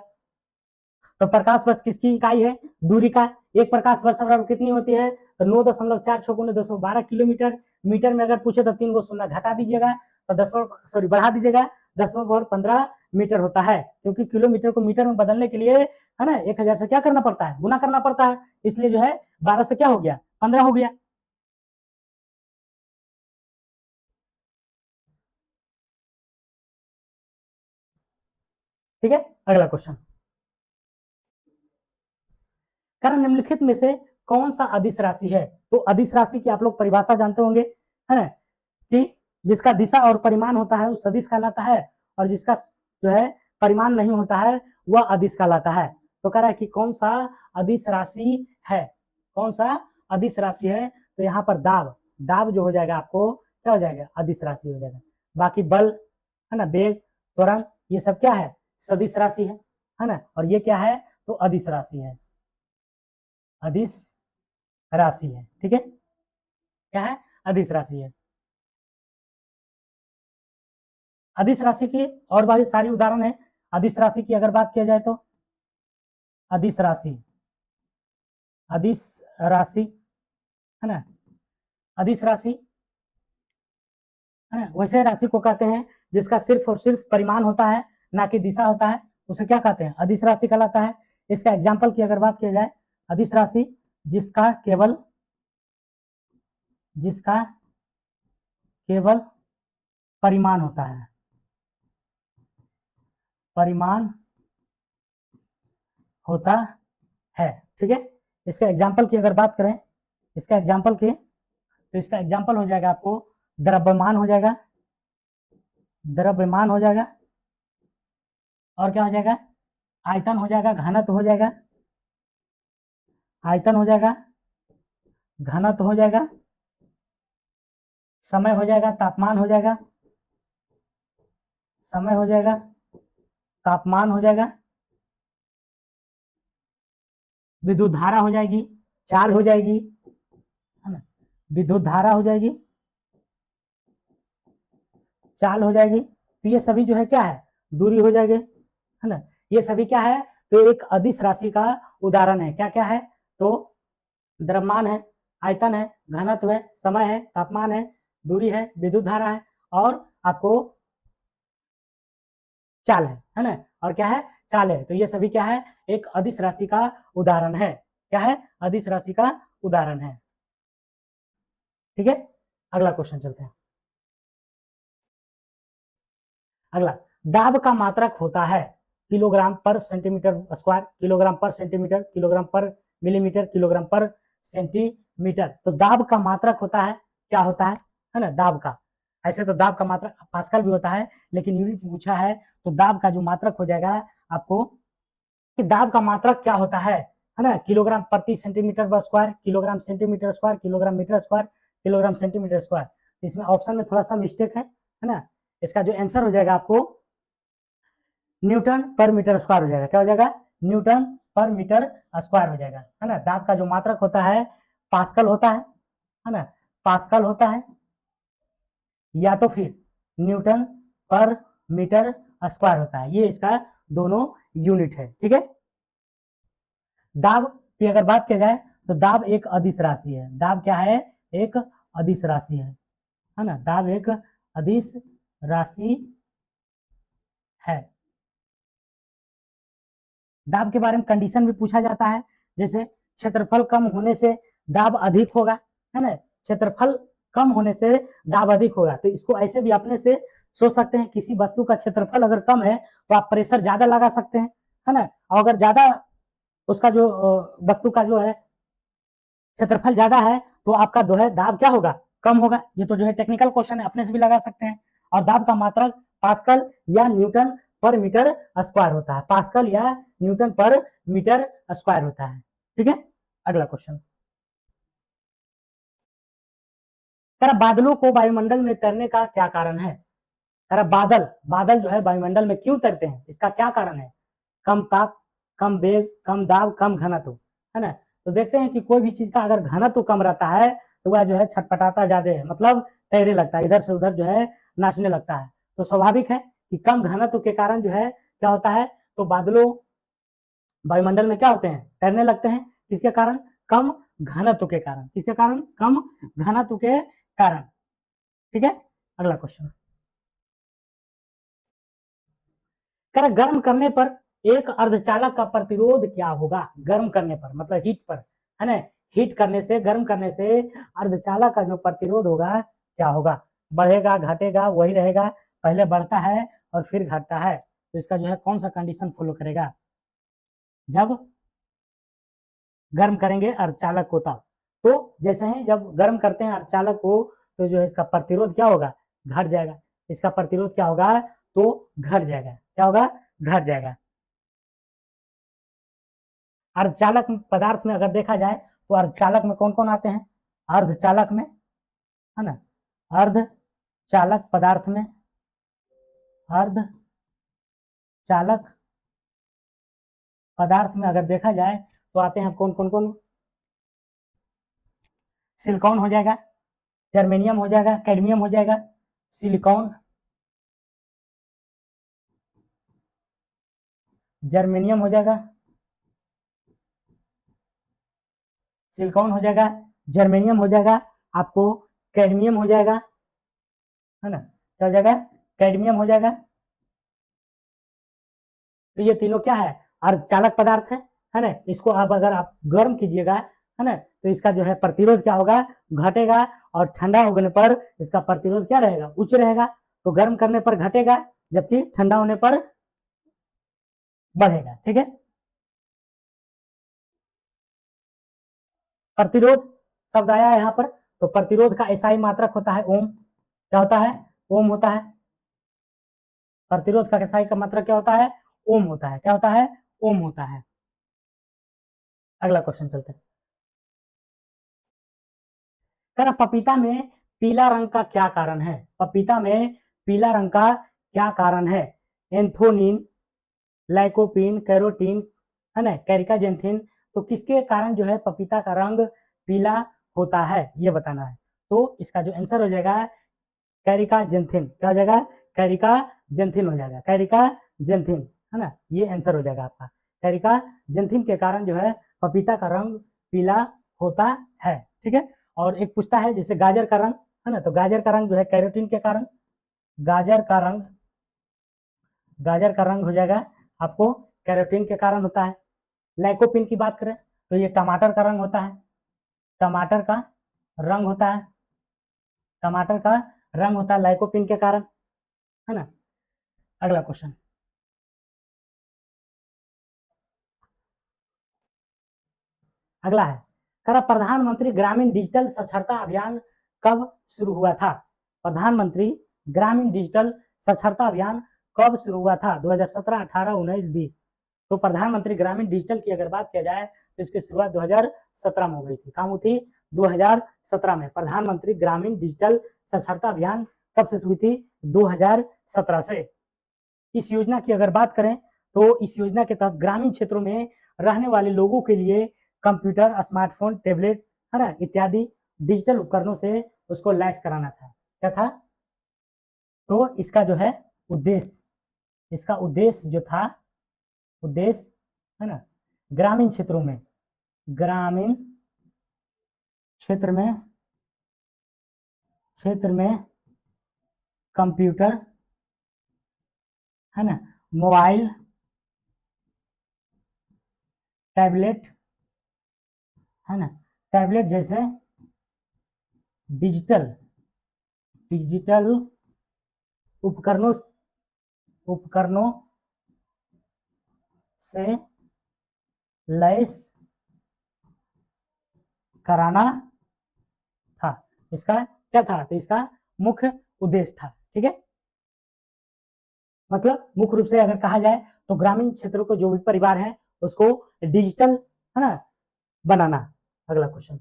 तो प्रकाश वर्ष किसकी इकाई है? दूरी का। एक प्रकाश वर्ष बराबर कितनी होती है? तो 9.46 गुने 212 किलोमीटर। मीटर में अगर पूछे तो 3 को शून्य घटा दीजिएगा, तो 10 पर सॉरी बढ़ा दीजिएगा, 10 पर 15 मीटर होता है। क्योंकि किलोमीटर को मीटर में बदलने के लिए है ना 1000 से क्या करना पड़ता है? गुना करना पड़ता है। इसलिए जो है 12 से क्या हो गया? 15 हो गया। ठीक है, अगला क्वेश्चन, कारण निम्नलिखित में से कौन सा अदिश राशि है? तो अदिश राशि की आप लोग परिभाषा जानते होंगे, है ना, कि जिसका दिशा और परिमाण होता है वो सदिश कहलाता है, और जिसका जो है परिमाण नहीं होता है वह अदिश कहलाता है। तो कह रहा है कि कौन सा अदिश राशि है? कौन सा अदिश राशि है? तो यहाँ पर दाब, दाब जो हो जाएगा आपको क्या हो जाएगा? अदिश राशि हो जाएगा। बाकी बल, है ना, वेग, त्वरण, ये सब क्या है? सदिश राशि है ना। और ये क्या है? तो अदिश राशि है, अदिश राशि है। ठीक है, क्या है? अदिश राशि है। अदिश राशि की और बारी सारी उदाहरण है। अदिश राशि की अगर बात किया जाए तो अदिश राशि, अदिश राशि, है ना, अदिश राशि, है ना, वैसे राशि को कहते हैं जिसका सिर्फ और सिर्फ परिमाण होता है, ना कि दिशा होता है, उसे क्या कहते हैं? अदिश राशि कहलाता है। इसका एग्जाम्पल की अगर बात किया जाए, अदिश राशि जिसका केवल, जिसका केवल परिमाण होता है, परिमाण होता है। ठीक है, इसका एग्जाम्पल की अगर बात करें, इसका एग्जाम्पल की, तो इसका एग्जाम्पल हो जाएगा आपको द्रव्यमान हो जाएगा, द्रव्यमान हो जाएगा, और क्या हो जाएगा? आयतन हो जाएगा, घनत्व हो जाएगा, आयतन हो जाएगा, घनत्व हो जाएगा, समय हो जाएगा, तापमान हो जाएगा, समय हो जाएगा, तापमान हो जाएगा, विद्युत धारा हो जाएगी, चार्ज हो जाएगी, है ना, विद्युत धारा हो जाएगी, चाल हो जाएगी। तो ये सभी जो है क्या है? दूरी हो जाएगी, है ना। ये सभी क्या है? तो एक अदिश राशि का उदाहरण है। क्या क्या है? तो द्रव्यमान है, आयतन है, घनत्व है, समय है, तापमान है, दूरी है, विद्युत धारा है, और आपको चाल है ना, और क्या है? चाल है। तो ये सभी क्या है? एक अदिश राशि का उदाहरण है। क्या है? अदिश राशि का उदाहरण है। ठीक है, अगला क्वेश्चन चलते हैं। अगला, दाब का मात्रक होता है किलोग्राम पर सेंटीमीटर स्क्वायर, किलोग्राम पर सेंटीमीटर, किलोग्राम पर मिलीमीटर, किलोग्राम पर सेंटीमीटर। तो दाब का मात्रक होता है, क्या होता है ना, दाब का। ऐसे तो दाब का मात्रक पास्कल भी होता है, लेकिन यूनिट पूछा है तो दाब का जो मात्रक हो जाएगा आपको, कि दाब का मात्रक क्या होता है ना, किलोग्राम प्रति centimetre square, kilogram centimetre square, kilogram metre square, kilogram centimetre square. इसमें ऑप्शन में थोड़ा सा मिस्टेक है ना। इसका जो आंसर हो जाएगा आपको न्यूटन पर मीटर स्क्वायर हो जाएगा। क्या हो जाएगा? न्यूटन पर मीटर स्क्वायर हो जाएगा, है ना। दाब का जो मात्रक होता है पास्कल होता है ना, पास्कल होता है, या तो फिर न्यूटन पर मीटर स्क्वायर होता है। ये इसका दोनों यूनिट है, ठीक है। दाब की अगर बात किया जाए तो दाब एक अदिश राशि है। दाब क्या है? एक अदिश राशि है ना। दाब एक अदिश राशि है। दाब के बारे में कंडीशन भी पूछा जाता है, जैसे क्षेत्रफल कम होने से दाब अधिक होगा, है ना। क्षेत्रफल कम होने से दाब अधिक होगा, तो इसको ऐसे भी अपने से सोच सकते हैं, किसी वस्तु का क्षेत्रफल अगर कम है तो आप प्रेशर ज्यादा लगा सकते हैं, है ना। और अगर ज्यादा उसका जो वस्तु का जो है क्षेत्रफल ज्यादा है तो आपका जो है दाब क्या होगा? कम होगा। ये तो जो है टेक्निकल क्वेश्चन है, अपने से भी लगा सकते हैं। और दाब का मात्रक पास्कल या न्यूटन पर मीटर स्क्वायर होता है। पास्कल या न्यूटन पर मीटर स्क्वायर होता है, ठीक है। अगला क्वेश्चन, बादलों को वायुमंडल में तैरने का क्या कारण है? बादल बादल जो है वायुमंडल में क्यों तैरते हैं, इसका क्या कारण है? कम ताप, कम वेग, कम दाब, कम घनत्व, है ना। तो देखते हैं कि कोई भी चीज का अगर घनत्व कम रहता है तो वह जो है छटपटाता ज्यादा है, मतलब तैरने लगता है, इधर से उधर जो है नाचने लगता है। तो स्वाभाविक है कि कम घनत्व के कारण जो है क्या होता है, तो बादलों वायुमंडल में क्या होते हैं? तैरने लगते हैं। किसके कारण? कम घनत्व के कारण। किसके कारण? कम घनत्व के कारण, ठीक है। अगला क्वेश्चन, गर्म करने पर एक अर्धचालक का प्रतिरोध क्या होगा? गर्म करने पर मतलब हीट पर, है ना। हीट करने से, गर्म करने से अर्धचालक का जो प्रतिरोध होगा क्या होगा? बढ़ेगा, घटेगा, वही रहेगा? पहले बढ़ता है और फिर घटता है। तो इसका जो है कौन सा कंडीशन फॉलो करेगा? जब गर्म करेंगे अर्धचालक को तब। तो जैसे ही जब गर्म करते हैं अर्धचालक को तो जो है इसका प्रतिरोध क्या होगा? घट जाएगा। इसका प्रतिरोध क्या होगा? तो घट जाएगा। क्या होगा? घट जाएगा। अर्धचालक पदार्थ में अगर देखा जाए तो अर्धचालक में कौन कौन आते हैं? अर्धचालक में, है ना, अर्धचालक पदार्थ में, अर्धचालक पदार्थ में अगर देखा जाए तो आते हैं कौन कौन कौन? सिलिकॉन हो जाएगा, जर्मेनियम हो जाएगा, कैडमियम हो जाएगा, सिलिकॉन, जर्मेनियम हो जाएगा, सिलिकॉन हो जाएगा, जर्मेनियम हो जाएगा, आपको कैडमियम हो जाएगा, है ना। क्या हो जाएगा? कैडमियम हो जाएगा। तो ये तीनों क्या है? अर्धचालक पदार्थ है ना। इसको आप अगर आप गर्म कीजिएगा, है ना, तो इसका जो है प्रतिरोध क्या होगा? घटेगा। और ठंडा होने पर इसका प्रतिरोध क्या रहेगा? उच्च रहेगा। तो गर्म करने पर घटेगा, जबकि ठंडा होने पर बढ़ेगा, ठीक है। प्रतिरोध शब्द आया है यहाँ पर, तो प्रतिरोध का ऐसा ही मात्रक होता है ओम। क्या होता है? ओम होता है। प्रतिरोध का ऐसा ही का मात्रक क्या होता है? ओम होता है। क्या होता है? ओम होता है। अगला क्वेश्चन चलते हैं। पपीता में पीला रंग का क्या कारण है? पपीता में पीला रंग का क्या कारण है? एंथोनिन, लाइकोपिन, कैरोटीन, है ना, कैरिकाजेंथिन। तो किसके कारण जो है पपीता का रंग पीला होता है, ये बताना है। तो इसका जो आंसर हो जाएगा कैरिकाजेंथिन। क्या हो जाएगा? कैरिकाजेंथिन हो जाएगा। कैरिकाजेंथिन, है ना, ये आंसर हो जाएगा आपका। कैरिकाजेंथिन के कारण जो है पपीता का रंग पीला होता है, ठीक है। और एक पूछता है जैसे गाजर का रंग, है ना, तो गाजर का रंग जो है कैरोटीन के कारण, गाजर का रंग, गाजर का रंग हो जाएगा आपको कैरोटीन के कारण होता है। लाइकोपिन की बात करें तो ये टमाटर का रंग होता है। टमाटर का रंग होता है, टमाटर का रंग होता है लाइकोपिन के कारण, है ना। अगला क्वेश्चन, अगला है प्रधानमंत्री ग्रामीण डिजिटल साक्षरता अभियान कब शुरू हुआ था? प्रधानमंत्री ग्रामीण डिजिटल साक्षरता अभियान कब शुरू हुआ था? 2017, 18, 19, 20। तो प्रधानमंत्री ग्रामीण डिजिटल की अगर बात किया जाए तो इसकी शुरुआत 2017 में हो गई थी। कहाँ हुई थी? 2017 में। प्रधानमंत्री ग्रामीण डिजिटल साक्षरता अभियान कब से शुरू थी? 2017 से। इस योजना की अगर बात करें तो इस योजना के तहत ग्रामीण क्षेत्रों में रहने वाले लोगों के लिए कंप्यूटर, स्मार्टफोन, टैबलेट, है ना, इत्यादि डिजिटल उपकरणों से उसको लैस कराना था। क्या था? तो इसका जो है उद्देश्य इसका उद्देश्य जो था, उद्देश्य है ना, ग्रामीण क्षेत्रों में, ग्रामीण क्षेत्र में कंप्यूटर है ना, मोबाइल, टैबलेट है ना, टैबलेट जैसे डिजिटल उपकरणों से लैस कराना था। इसका क्या था, तो इसका मुख्य उद्देश्य था। ठीक है, मतलब मुख्य रूप से अगर कहा जाए तो ग्रामीण क्षेत्रों को जो भी परिवार है उसको डिजिटल है ना बनाना। अगला क्वेश्चन,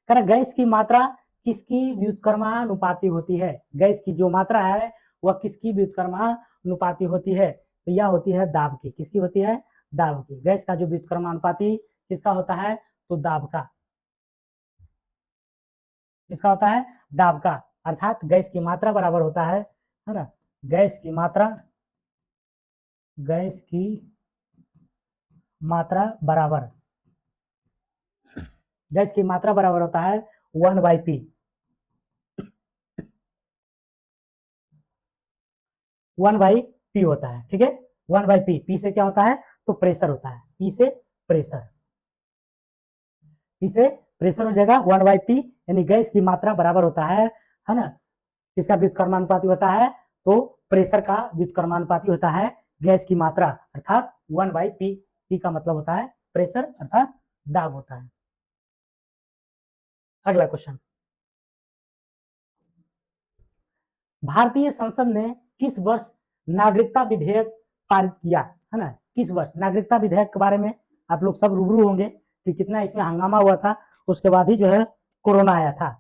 कह गैस की मात्रा किसकी व्युत्क्रमानुपाती होती है? गैस की जो मात्रा है वह किसकी व्युत्क्रमानुपाती होती है? तो यह होती है दाब की। किसकी होती है? दाब की। गैस का जो व्युत्क्रमानुपाती किसका होता है? तो दाब का। किसका होता है? दाब का। अर्थात गैस की मात्रा बराबर होता है ना, गैस की मात्रा बराबर, गैस की मात्रा बराबर होता है 1/P। 1/P होता है। ठीक है, 1/P। P से क्या होता है? तो प्रेशर होता है। P से प्रेशर, P से प्रेशर हो जाएगा 1/P, यानी गैस की मात्रा बराबर होता है ना, किसका व्युत्क्रमानुपाती होता है? तो प्रेशर का व्युत्क्रमानुपाती होता है गैस की मात्रा, अर्थात 1/P। P का मतलब होता है प्रेशर अर्थात दाब होता है। अगला क्वेश्चन, भारतीय संसद ने किस वर्ष नागरिकता विधेयक पारित किया? है ना, किस वर्ष? नागरिकता विधेयक के बारे में आप लोग सब रूबरू होंगे कि कितना इसमें हंगामा हुआ था। उसके बाद ही जो है कोरोना आया था।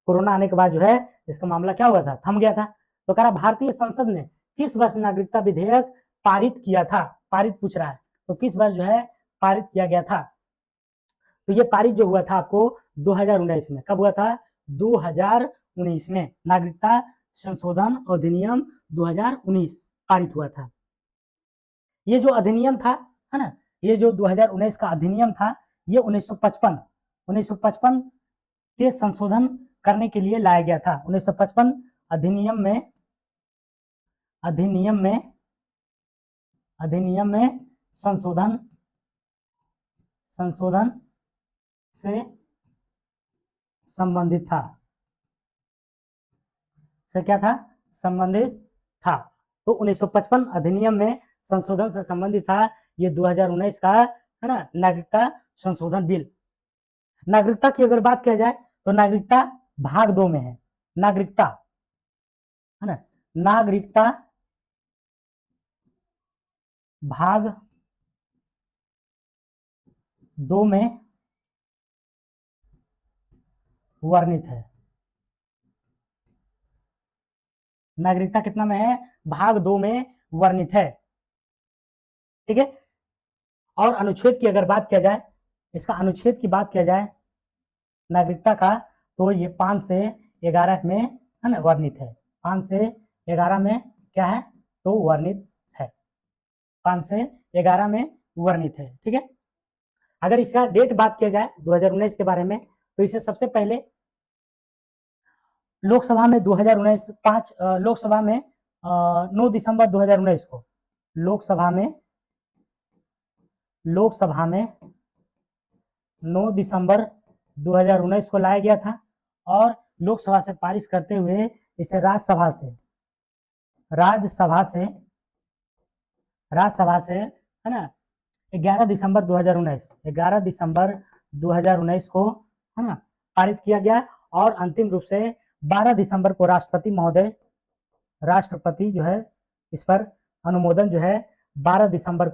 कोरोना आने के बाद जो है इसका मामला क्या हुआ था? थम गया था। तो कह रहा भारतीय संसद ने किस वर्ष नागरिकता विधेयक पारित किया था? पारित पूछ रहा है, तो किस वर्ष जो है पारित किया गया था? तो ये पारित जो हुआ था आपको 2019 में। कब हुआ था? 2019 में नागरिकता संशोधन अधिनियम 2019 पारित हुआ था। ये जो अधिनियम था है ना, ये जो 2019 का अधिनियम था, ये 1955 के संशोधन करने के लिए लाया गया था। 1955 अधिनियम में संशोधन से संबंधित था। से क्या था? संबंधित था। तो 1955 अधिनियम में संशोधन से संबंधित था ये 2019 का है ना नागरिकता संशोधन बिल। नागरिकता की अगर बात किया जाए तो नागरिकता भाग 2 में है। नागरिकता है ना, नागरिकता भाग 2 में वर्णित है। नागरिकता कितना में है? भाग 2 में वर्णित है। ठीक है, और अनुच्छेद की अगर बात किया जाए, इसका अनुच्छेद की बात किया जाए नागरिकता का, तो ये 5 से 11 में है ना वर्णित है। 5 से 11 में क्या है? तो वर्णित है। 5 से 11 में वर्णित है। ठीक है, अगर इसका डेट बात किया जाए 2019 के बारे में, तो इसे सबसे पहले लोकसभा में 2019 लोकसभा में 9 दिसंबर 2019 को लोकसभा में 9 दिसंबर 2019 को लाया गया था, और लोकसभा से पारित करते हुए इसे राज्यसभा से है ना 11 दिसंबर 2019 को है ना पारित किया गया, और अंतिम रूप से 12 दिसंबर को राष्ट्रपति जो है इस पर अनुमोदन जो है 12 दिसंबर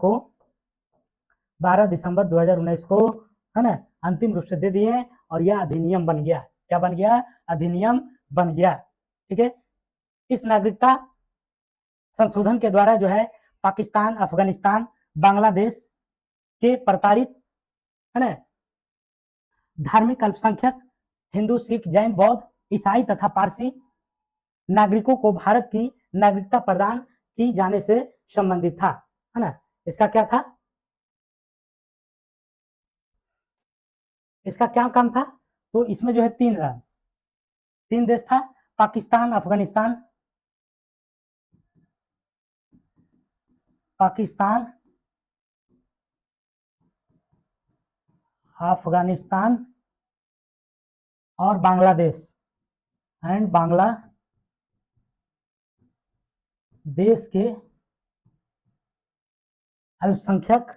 2019 को है ना अंतिम रूप से दे दिए, और यह अधिनियम बन गया। क्या बन गया? अधिनियम बन गया। ठीक है, इस नागरिकता संशोधन के द्वारा जो है पाकिस्तान, अफगानिस्तान, बांग्लादेश के प्रताड़ित है ना धार्मिक अल्पसंख्यक हिंदू, सिख, जैन, बौद्ध, ईसाई तथा पारसी नागरिकों को भारत की नागरिकता प्रदान की जाने से संबंधित था, है ना। इसका क्या था, इसका क्या काम था, तो इसमें जो है तीन देश था, पाकिस्तान, अफगानिस्तान, पाकिस्तान, अफगानिस्तान और बांग्लादेश, एंड बांग्लादेश के अल्पसंख्यक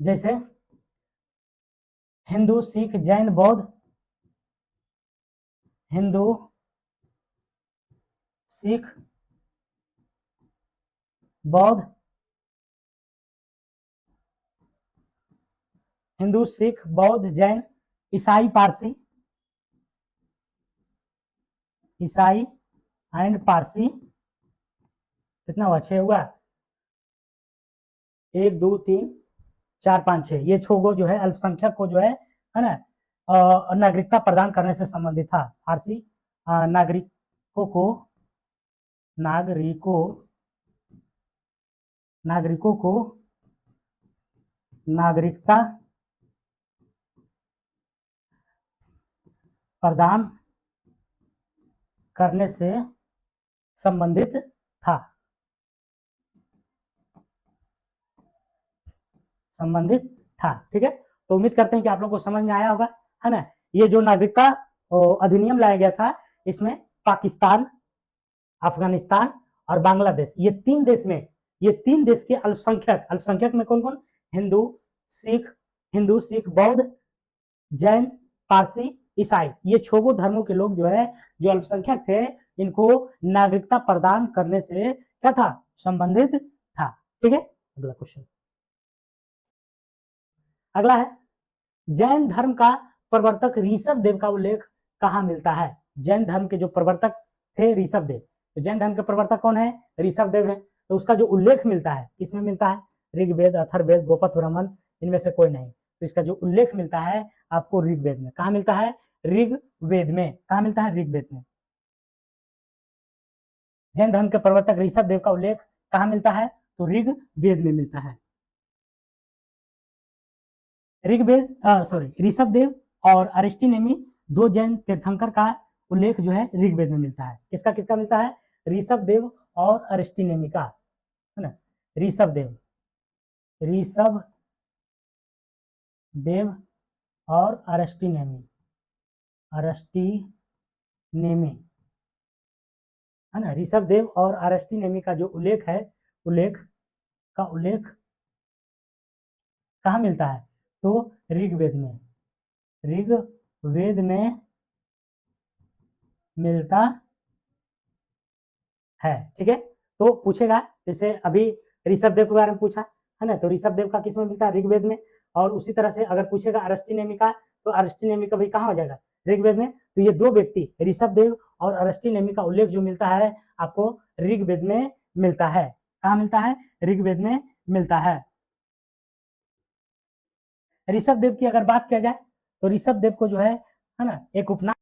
जैसे हिंदू, सिख, जैन, बौद्ध, हिंदू, सिख, बौद्ध, हिंदू, सिख, बौद्ध, जैन, ईसाई, पारसी, ईसाई एंड पारसी, कितना हुआ, 6 हुआ, 1 2 3 4 5 6, ये 6 गो जो है अल्पसंख्यक को जो है ना, नागरिकता प्रदान करने से संबंधित था। फारसी नागरिकों को नागरिकता प्रदान करने से संबंधित था, ठीक है। तो उम्मीद करते हैं कि आप लोगों को समझ में आया होगा, है ना। ये जो नागरिकता अधिनियम लाया गया था, इसमें पाकिस्तान, अफगानिस्तान और बांग्लादेश, ये तीन देश के अल्पसंख्यक में कौन कौन, हिंदू सिख बौद्ध जैन पारसी ईसाई, ये 6 धर्मों के लोग जो है, जो अल्पसंख्यक थे, इनको नागरिकता प्रदान करने से क्या था, संबंधित था, ठीक है। अगला क्वेश्चन, अगला है, जैन धर्म का प्रवर्तक ऋषभ देव का उल्लेख कहाँ मिलता है। जैन धर्म के जो प्रवर्तक थे ऋषभ देव, तो जैन धर्म के प्रवर्तक कौन है, ऋषभ देव है। तो उसका जो उल्लेख मिलता है, किसमें मिलता है, ऋग्वेद, अथर्ववेद, गोपथ ब्राह्मण, इनमें से कोई नहीं। तो इसका जो उल्लेख मिलता है आपको ऋग्वेद में, कहा मिलता है, ऋग्वेद में, कहा मिलता है, ऋग्वेद में। जैन धर्म के प्रवर्तक ऋषभ देव का उल्लेख कहाँ मिलता है, तो ऋग्वेद में मिलता है। ऋषभ देव और अरिस्टिनेमी, 2 जैन तीर्थंकर का उल्लेख जो है ऋग्वेद में मिलता है। किसका किसका मिलता है, ऋषभ देव और अरिस्टिनेमी का, है ना। ऋषभ देव और अरिस्टिनेमी, है ना। ऋषभ देव और अरिस्टिनेमी का जो उल्लेख है, उल्लेख कहाँ मिलता है, तो ऋग्वेद में मिलता है, ठीक है। तो पूछेगा, जैसे अभी ऋषभ देव के बारे में पूछा, है ना, तो ऋषभ देव का किसमें मिलता है, ऋग्वेद में। और उसी तरह से अगर पूछेगा अरिस्टिनेमी का, तो अरिस्टिनेमी का भी कहाँ हो जाएगा, ऋग्वेद में। तो ये 2 व्यक्ति ऋषभ देव और अरिस्टिनेमी का उल्लेख जो मिलता है आपको ऋग्वेद में मिलता है। कहाँ मिलता है, ऋग्वेद में मिलता है। ऋषभ देव की अगर बात किया जाए, तो ऋषभ देव को जो है ना, एक उपनाम